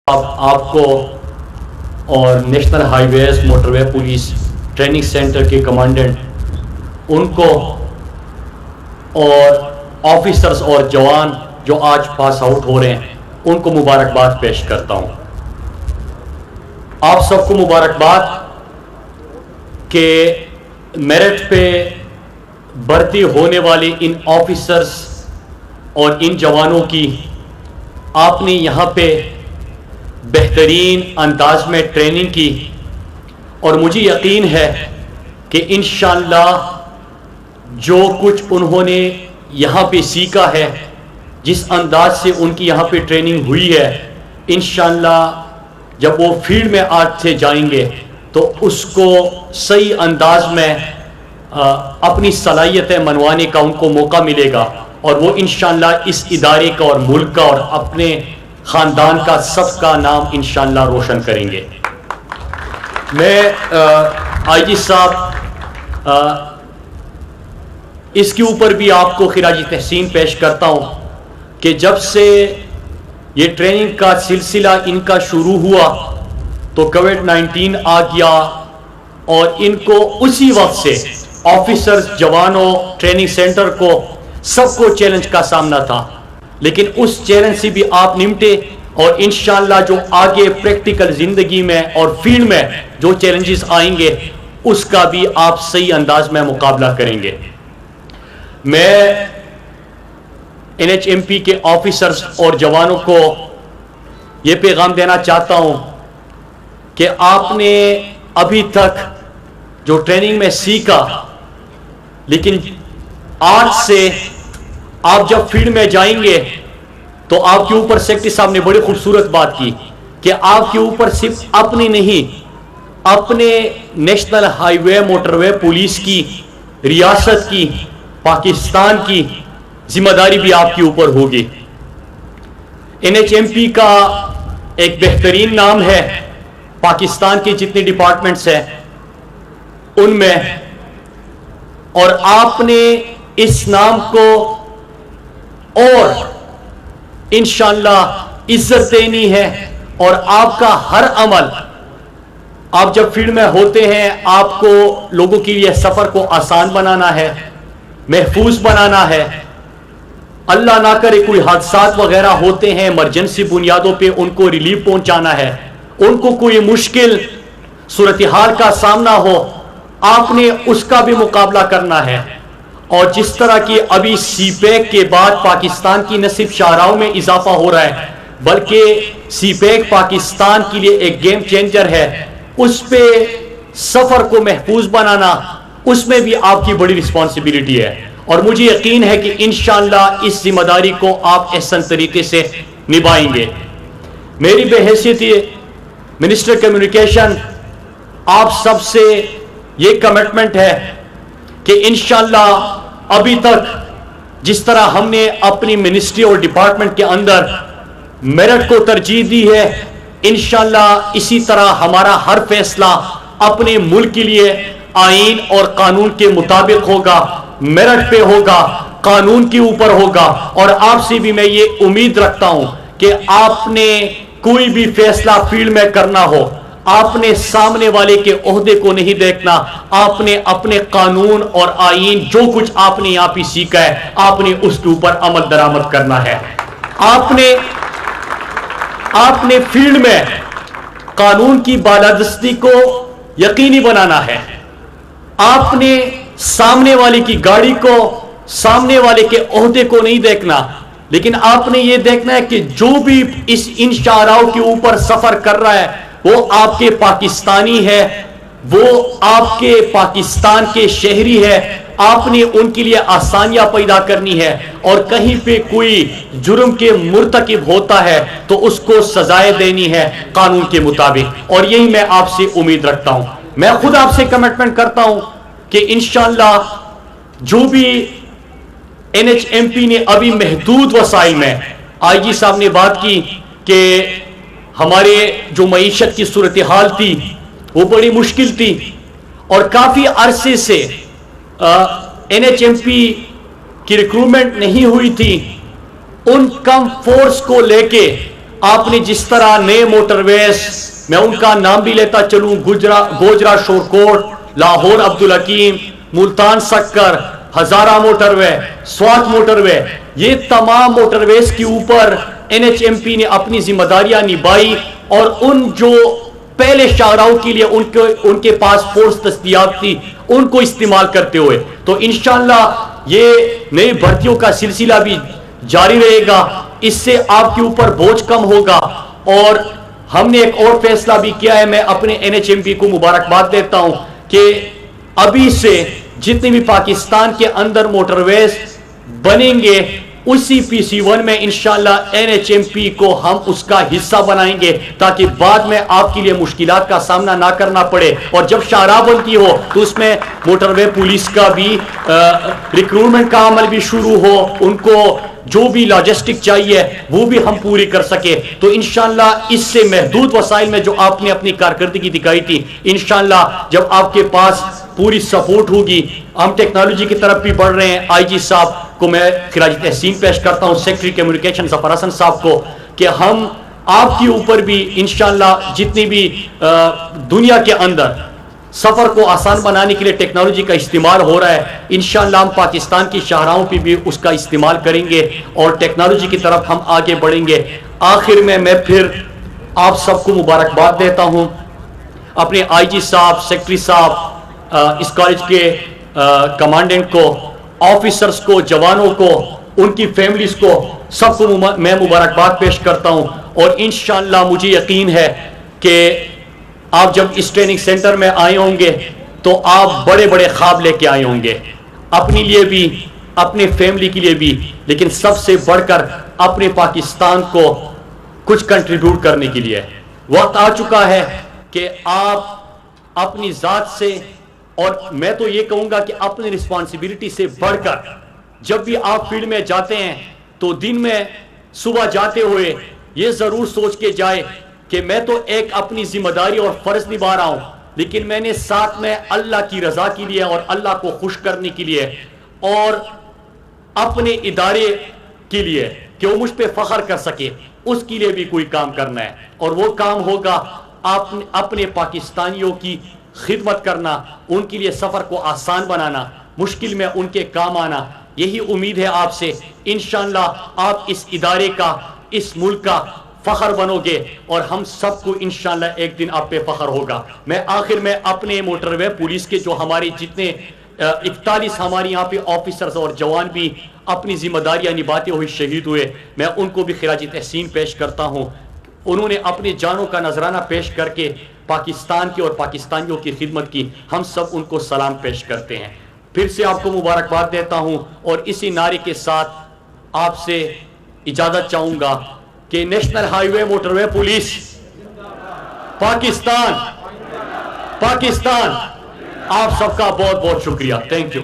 آپ کو اور نیشنل ہائی ویز موٹر وے پولیس ٹریننگ سینٹر کے کمانڈنٹ ان کو اور آفیسرز اور جوان جو آج پاس آؤٹ ہو رہے ہیں ان کو مبارکباد پیش کرتا ہوں۔ آپ سب کو مبارکباد کہ میرٹ پہ بھرتی ہونے والے ان آفیسرز اور ان جوانوں کی آپ نے یہاں پہ بہترین انداز میں ٹریننگ کی، اور مجھے یقین ہے کہ انشاءاللہ جو کچھ انہوں نے یہاں پہ سیکھا ہے، جس انداز سے ان کی یہاں پہ ٹریننگ ہوئی ہے، انشاءاللہ جب وہ فیلڈ میں آج سے جائیں گے تو اس کو صحیح انداز میں اپنی صلاحیتیں منوانے کا ان کو موقع ملے گا، اور وہ انشاءاللہ اس ادارے کا اور ملک کا اور اپنے خاندان کا سب کا نام انشاءاللہ روشن کریں گے۔ میں آئی جی صاحب اس کے اوپر بھی آپ کو خراج تحسین پیش کرتا ہوں کہ جب سے یہ ٹریننگ کا سلسلہ ان کا شروع ہوا تو کووڈ-19 آ گیا، اور ان کو اسی وقت سے آفیسرز، جوانوں، ٹریننگ سینٹر کو سب کو چیلنج کا سامنا تھا، لیکن اس چیلنج سے بھی آپ نمٹے، اور انشاءاللہ جو آگے پریکٹیکل زندگی میں اور فیلڈ میں جو چیلنجز آئیں گے اس کا بھی آپ صحیح انداز میں مقابلہ کریں گے۔ میں NHMP کے آفیسرز اور جوانوں کو یہ پیغام دینا چاہتا ہوں کہ آپ نے ابھی تک جو ٹریننگ میں سیکھا، لیکن آج سے آپ جب فیلڈ میں جائیں گے تو آپ کے اوپر سیکرٹری صاحب نے بڑی خوبصورت بات کی کہ آپ کے اوپر صرف اپنی نہیں، اپنے نیشنل ہائی وے موٹر وے پولیس کی، ریاست کی، پاکستان کی ذمہ داری بھی آپ کے اوپر ہوگی۔ NHMP کا ایک بہترین نام ہے، پاکستان کے جتنے ڈپارٹمنٹس ہیں ان میں، اور آپ نے اس نام کو اور انشاءاللہ عزت دینی ہے، اور آپ کا ہر عمل، آپ جب فیلڈ میں ہوتے ہیں آپ کو لوگوں کے لیے سفر کو آسان بنانا ہے، محفوظ بنانا ہے۔ اللہ نہ کرے کوئی حادثات وغیرہ ہوتے ہیں، ایمرجنسی بنیادوں پہ ان کو ریلیف پہنچانا ہے، ان کو کوئی مشکل صورتحال کا سامنا ہو، آپ نے اس کا بھی مقابلہ کرنا ہے۔ اور جس طرح کی ابھی سی پیک کے بعد پاکستان کی نہ صرف شاہراہوں میں اضافہ ہو رہا ہے بلکہ سی پیک پاکستان کے لیے ایک گیم چینجر ہے، اس پہ سفر کو محفوظ بنانا، اس میں بھی آپ کی بڑی رسپانسبلٹی ہے، اور مجھے یقین ہے کہ انشاءاللہ اس ذمہ داری کو آپ احسن طریقے سے نبھائیں گے۔ میری بحیثیت منسٹر کمیونیکیشن آپ سب سے یہ کمٹمنٹ ہے کہ انشاءاللہ ابھی تک جس طرح ہم نے اپنی منسٹری اور ڈپارٹمنٹ کے اندر میرٹ کو ترجیح دی ہے، انشاءاللہ اسی طرح ہمارا ہر فیصلہ اپنے ملک کے لیے آئین اور قانون کے مطابق ہوگا، میرٹ پہ ہوگا، قانون کے اوپر ہوگا، اور آپ سے بھی میں یہ امید رکھتا ہوں کہ آپ نے کوئی بھی فیصلہ فیلڈ میں کرنا ہو، آپ نے سامنے والے کے عہدے کو نہیں دیکھنا، آپ نے اپنے قانون اور آئین جو کچھ آپ نے یہاں پہ سیکھا ہے آپ نے اس کے اوپر عمل درآمد کرنا ہے۔ آپ نے فیلڈ میں قانون کی بالادستی کو یقینی بنانا ہے، آپ نے سامنے والے کی گاڑی کو، سامنے والے کے عہدے کو نہیں دیکھنا، لیکن آپ نے یہ دیکھنا ہے کہ جو بھی ان شاہراہوں کے اوپر سفر کر رہا ہے وہ آپ کے پاکستانی ہے، وہ آپ کے پاکستان کے شہری ہے، آپ نے ان کے لیے آسانیاں پیدا کرنی ہے، اور کہیں پہ کوئی جرم کے مرتکب ہوتا ہے تو اس کو سزائیں دینی ہے قانون کے مطابق، اور یہی میں آپ سے امید رکھتا ہوں۔ میں خود آپ سے کمٹمنٹ کرتا ہوں کہ انشاءاللہ جو بھی NHMP نے ابھی محدود وسائل میں، آئی جی صاحب نے بات کی کہ ہمارے جو معیشت کی صورتحال تھی وہ بڑی مشکل تھی، اور کافی عرصے سے NHMP کی ریکروٹمنٹ نہیں ہوئی تھی، ان کم فورس کو لے کے آپ نے جس طرح نئے موٹر ویز، میں ان کا نام بھی لیتا چلوں، گوجرا شورکوٹ، لاہور عبدالحکیم، ملتان سکر، ہزارہ موٹر وے، سوات موٹر وے، یہ تمام موٹر ویز کے اوپر NHMP نے اپنی ذمہ داریاں نبھائی، اور ان جو پہلے شاہراہوں کے لیے ان کے پاس فورس دستیاب تھی ان کو استعمال کرتے ہوئے، تو انشاءاللہ یہ نئی بھرتیوں کا سلسلہ بھی جاری رہے گا، اس سے آپ کے اوپر بوجھ کم ہوگا۔ اور ہم نے ایک اور فیصلہ بھی کیا ہے، میں اپنے NHMP کو مبارکباد دیتا ہوں کہ ابھی سے جتنے بھی پاکستان کے اندر موٹر ویز بنیں گے اسی PC1 میں انشاءاللہ NHMP کو ہم اس کا حصہ بنائیں گے، تاکہ بعد میں آپ کے لیے مشکلات کا سامنا نہ کرنا پڑے، اور جب شاہراہ بنتی ہو تو اس میں موٹر وے پولیس کا بھی ریکروٹمنٹ کا عمل بھی شروع ہو، ان کو جو بھی لاجسٹک چاہیے وہ بھی ہم پوری کر سکے۔ تو انشاءاللہ اس سے محدود وسائل میں جو آپ نے اپنی کارکردگی دکھائی تھی، انشاءاللہ جب آپ کے پاس پوری سپورٹ ہوگی، ہم ٹیکنالوجی کی طرف بھی بڑھ رہے ہیں۔ IG صاحب کو میں خراج تحسین پیش کرتا ہوں، سیکرٹری کمیونیکیشن ظفر حسن صاحب کو، کہ ہم آپ کے اوپر بھی انشاءاللہ جتنی بھی دنیا کے اندر سفر کو آسان بنانے کے لیے ٹیکنالوجی کا استعمال ہو رہا ہے، انشاءاللہ ہم پاکستان کی شاہراہوں پہ بھی اس کا استعمال کریں گے اور ٹیکنالوجی کی طرف ہم آگے بڑھیں گے۔ آخر میں پھر آپ سب کو مبارکباد دیتا ہوں، اپنے IG صاحب، سیکرٹری صاحب، اس کالج کے کمانڈنٹ کو، آفیسرز کو، جوانوں کو، ان کی فیملیز کو، سب کو میں مبارکباد پیش کرتا ہوں، اور انشاءاللہ مجھے یقین ہے کہ آپ جب اس ٹریننگ سینٹر میں آئے ہوں گے تو آپ بڑے بڑے خواب لے کے آئے ہوں گے، اپنے لیے بھی، اپنے فیملی کے لیے بھی، لیکن سب سے بڑھ کر اپنے پاکستان کو کچھ کنٹریبیوٹ کرنے کے لیے۔ وقت آ چکا ہے کہ آپ اپنی ذات سے، اور میں تو یہ کہوں گا کہ اپنی رسپانسبلٹی سے بڑھ کر، جب بھی آپ فیلڈ میں جاتے ہیں تو دن میں صبح جاتے ہوئے یہ ضرور سوچ کے جائے کہ میں تو ایک اپنی ذمہ داری اور فرض نبھا رہا ہوں، لیکن میں نے ساتھ میں اللہ کی رضا کے لیے اور اللہ کو خوش کرنے کے لیے اور اپنے ادارے کے لیے کہ وہ مجھ پہ فخر کر سکے، اس کے لیے بھی کوئی کام کرنا ہے، اور وہ کام ہوگا اپنے پاکستانیوں کی خدمت کرنا، ان کے لیے سفر کو آسان بنانا، مشکل میں ان کے کام آنا۔ یہی امید ہے آپ سے، انشاءاللہ آپ اس ادارے کا، اس ملک کا فخر بنو گے، اور ہم سب کو انشاءاللہ ایک دن آپ پہ فخر ہوگا۔ میں آخر میں اپنے موٹر وے پولیس کے جو ہمارے جتنے 41 ہمارے یہاں پہ آفیسرز اور جوان بھی اپنی ذمہ داریاں نبھاتے ہوئے شہید ہوئے، میں ان کو بھی خراج تحسین پیش کرتا ہوں۔ انہوں نے اپنی جانوں کا نذرانہ پیش کر کے پاکستان کی اور پاکستانیوں کی خدمت کی، ہم سب ان کو سلام پیش کرتے ہیں۔ پھر سے آپ کو مبارکباد دیتا ہوں، اور اسی نعرے کے ساتھ آپ سے اجازت چاہوں گا کہ نیشنل ہائی وے موٹر وے پولیس پاکستان، آپ سب کا بہت بہت شکریہ، تھینک یو۔